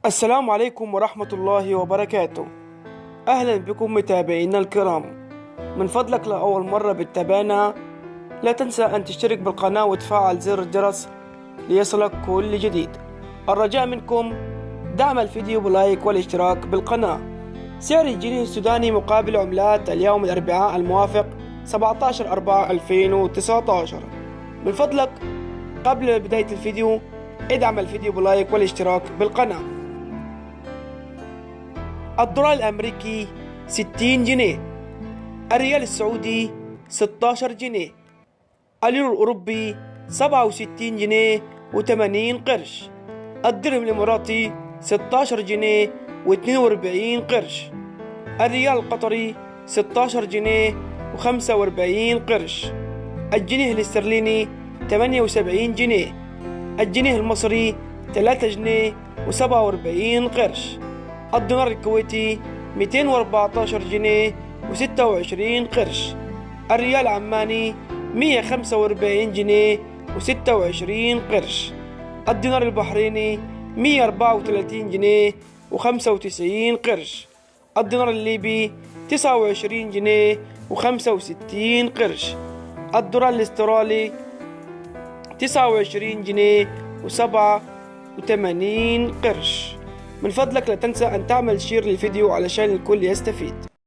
السلام عليكم ورحمة الله وبركاته. أهلا بكم متابعينا الكرام. من فضلك لأول مرة بتتابعنا لا تنسى أن تشترك بالقناة وتفعل زر الجرس ليصلك كل جديد. الرجاء منكم دعم الفيديو بلايك والاشتراك بالقناة. سعر الجنيه السوداني مقابل عملات اليوم الأربعاء الموافق 17/4/2019. من فضلك قبل بداية الفيديو ادعم الفيديو بلايك والاشتراك بالقناة. الدولار الأمريكي 60 جنيه، الريال السعودي 16 جنيه، اليورو الأوروبي 67 جنيه و80 قرش، الدرهم الإماراتي 16 جنيه و42 قرش، الريال القطري 16 جنيه و45 قرش، الجنيه الاسترليني 78 جنيه، الجنيه المصري 3 جنيه و47 قرش، الدينار الكويتي 214 جنيه و26 قرش، الريال العماني 145 جنيه و26 قرش، الدينار البحريني 134 جنيه و95 قرش، الدينار الليبي 29 جنيه و65 قرش، الدولار الاسترالي 29 جنيه و87 قرش. من فضلك لا تنسى أن تعمل شير للفيديو علشان الكل يستفيد.